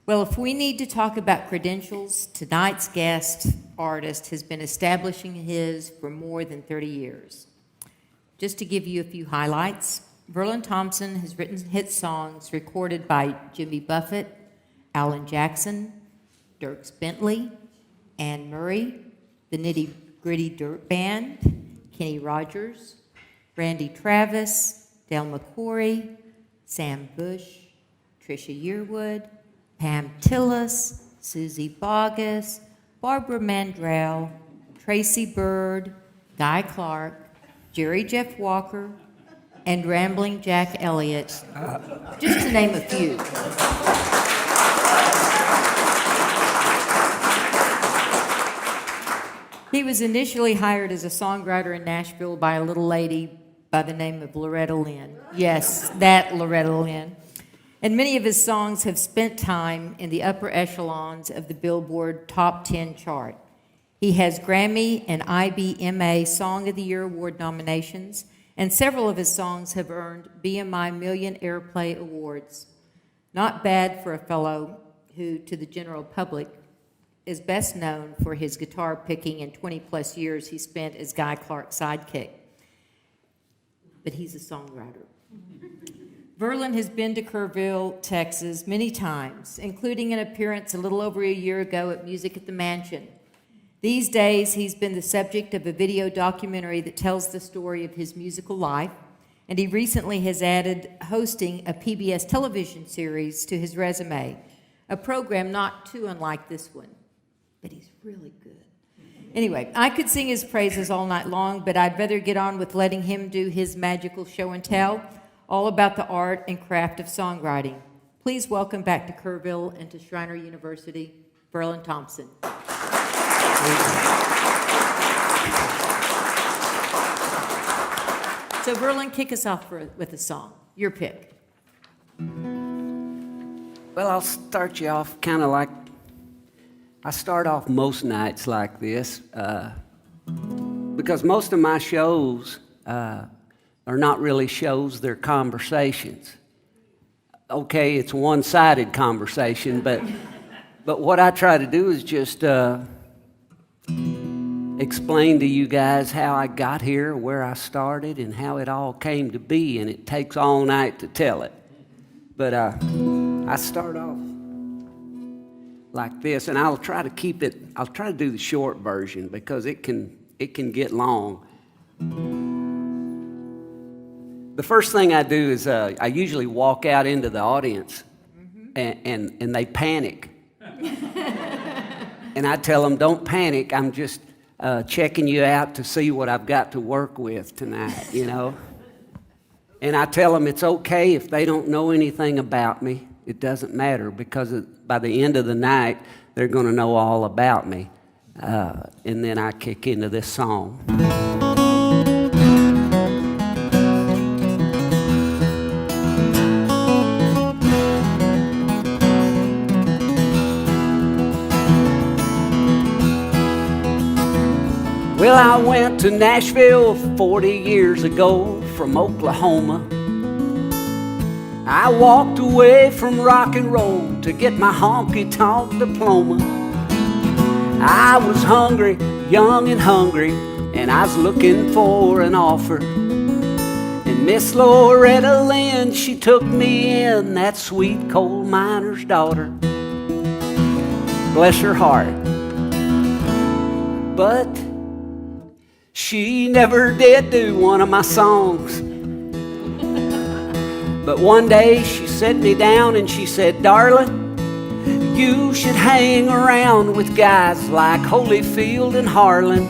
Well, if we need to talk about credentials, tonight's guest artist has been establishing his for more than 30 years. Just to give you a few highlights, Verlon Thompson has written hit songs recorded by Jimmy Buffett, Alan Jackson, Dierks Bentley, Anne Murray, the Nitty Gritty Dirt Band, Kenny Rogers, Randy Travis, Dale McCoury, Sam Bush, Trisha Yearwood, Pam Tillis, Susie Bogus, Barbara Mandrell, Tracy Bird, Guy Clark, Jerry Jeff Walker, and Rambling Jack Elliott, just to name a few. He was initially hired as a songwriter in Nashville by a little lady by the name of Loretta Lynn. Yes, that Loretta Lynn. And many of his songs have spent time in the upper echelons of the Billboard Top 10 chart. He has Grammy and IBMA Song of the Year award nominations, and several of his songs have earned BMI Million Airplay awards. Not bad for a fellow who, to the general public, is best known for his guitar picking and 20-plus years he spent as Guy Clark's sidekick. But he's a songwriter. Verlon has been to Kerrville, Texas, many times, including an appearance a little over a year ago at Music at the Mansion. These days, he's been the subject of a video documentary that tells the story of his musical life, and he recently has added hosting a PBS television series to his resume, a program not too unlike this one, but he's really good. Anyway, I could sing his praises all night long, but I'd rather get on with letting him do his magical show and tell, all about the art and craft of songwriting. Please welcome back to Kerrville and to Schreiner University, Verlon Thompson. So Verlon, kick us off with a song. Your pick. Well, I'll start you off kind of like, I start off most nights like this, because most of my shows are not really shows, they're conversations. Okay, it's a one-sided conversation, but what I try to do is just explain to you guys how I got here, where I started, and how it all came to be, and it takes all night to tell it. But I start off like this, and I'll try to do the short version because it can get long. The first thing I do is I usually walk out into the audience, and they panic. And I tell them, don't panic, I'm just checking you out to see what I've got to work with tonight, you know. And I tell them it's okay if they don't know anything about me. It doesn't matter, because by the end of the night, they're going to know all about me. And then I kick into this song. Well, I went to Nashville 40 years ago from Oklahoma. I walked away from rock and roll to get my honky-tonk diploma. I was hungry, young and hungry, and I was looking for an offer. And Miss Loretta Lynn, she took me in, that sweet coal miner's daughter. Bless her heart. But she never did do one of my songs. But one day she sat me down and she said, darling, you should hang around with guys like Holyfield and Harlan.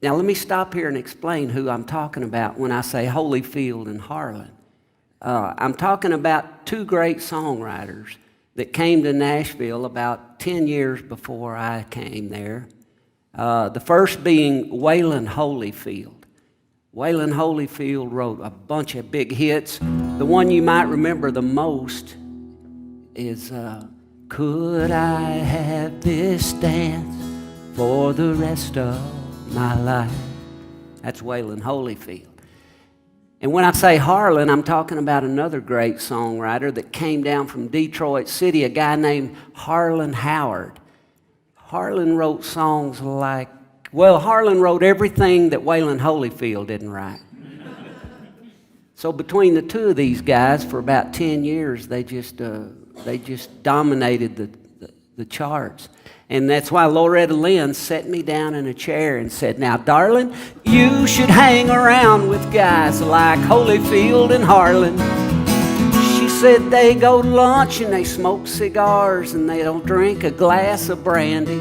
Now let me stop here and explain who I'm talking about when I say Holyfield and Harlan. I'm talking about two great songwriters that came to Nashville about 10 years before I came there. The first being Waylon Holyfield. Waylon Holyfield wrote a bunch of big hits. The one you might remember the most is Could I Have This Dance for the rest of my life. That's Waylon Holyfield. And when I say Harlan, I'm talking about another great songwriter that came down from Detroit City, a guy named Harlan Howard. Harlan wrote songs like, well, Harlan wrote everything that Waylon Holyfield didn't write. So between the two of these guys, for about 10 years, they just dominated the charts. And that's why Loretta Lynn set me down in a chair and said, now, darling, you should hang around with guys like Holyfield and Harlan. She said they go to lunch and they smoke cigars and they don't drink a glass of brandy.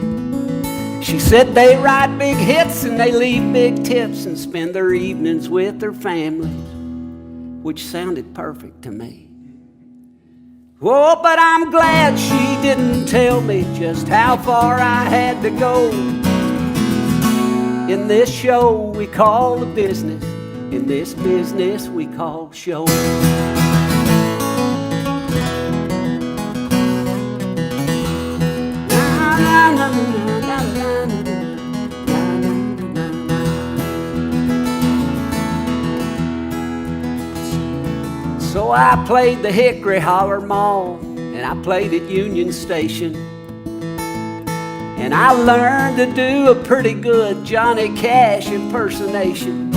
She said they write big hits and they leave big tips and spend their evenings with their families, which sounded perfect to me. Oh, but I'm glad she didn't tell me just how far I had to go. In this show we call the business, in this business we call show. So I played the Hickory Holler Mall, and I played at Union Station. And I learned to do a pretty good Johnny Cash impersonation.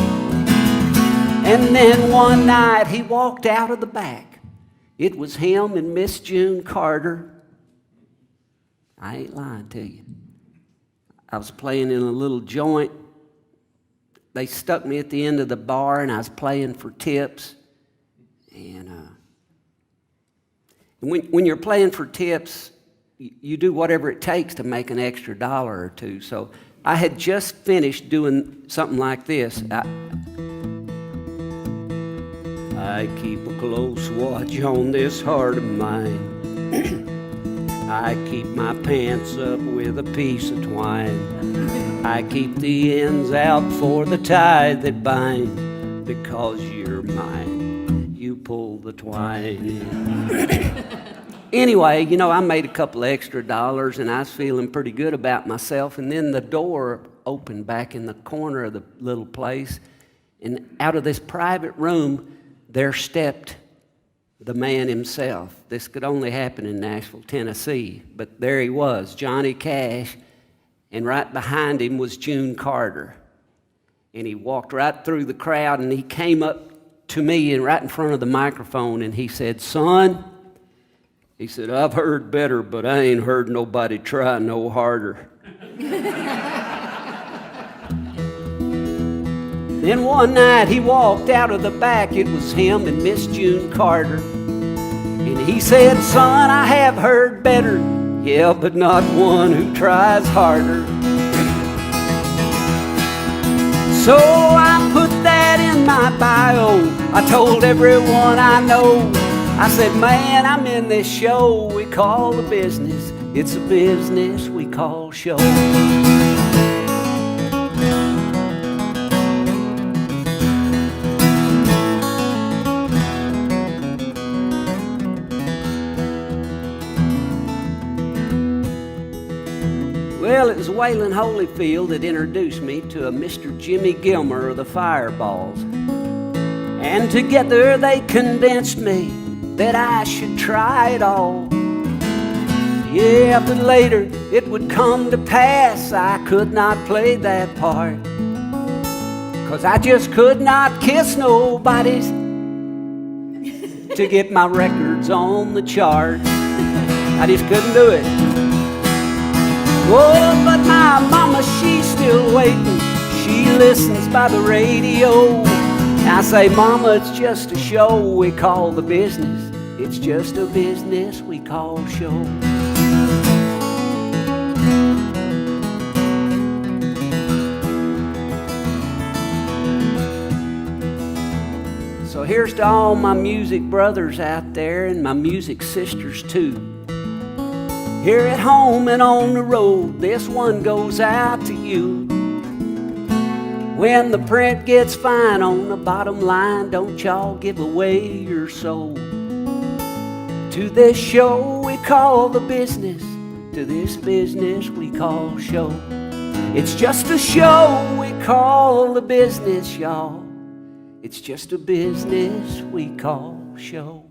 And then one night he walked out of the back. It was him and Miss June Carter. I ain't lying to you. I was playing in a little joint. They stuck me at the end of the bar, and I was playing for tips. And when you're playing for tips, you do whatever it takes to make an extra $1 or $2. So I had just finished doing something like this. I keep a close watch on this heart of mine. I keep my pants up with a piece of twine. I keep the ends out for the tie that binds. Because you're mine, you pull the twine. Anyway, you know, I made a couple extra dollars and I was feeling pretty good about myself. And then the door opened back in the corner of the little place. And out of this private room, there stepped the man himself. This could only happen in Nashville, Tennessee. But there he was, Johnny Cash. And right behind him was June Carter. And he walked right through the crowd and he came up to me and right in front of the microphone and he said, son, he said, I've heard better, but I ain't heard nobody try no harder. Then one night he walked out of the back. It was him and Miss June Carter. And he said, son, I have heard better. Yeah, but not one who tries harder. So I put that in my bio. I told everyone I know. I said, man, I'm in this show we call the business. It's a business we call show. Well, it was Waylon Holyfield that introduced me to a Mr. Jimmy Gilmer of the Fireballs. And together they convinced me that I should try it all. Yeah, but later it would come to pass I could not play that part. 'Cause I just could not kiss nobody's to get my records on the chart. I just couldn't do it. Oh, but my mama, she's still waiting. She listens by the radio. I say, mama, it's just a show we call the business. It's just a business we call show. So here's to all my music brothers out there and my music sisters too. Here at home and on the road, this one goes out to you. When the print gets fine on the bottom line, don't y'all give away your soul. To this show we call the business, to this business we call show. It's just a show we call the business, y'all. It's just a business we call show.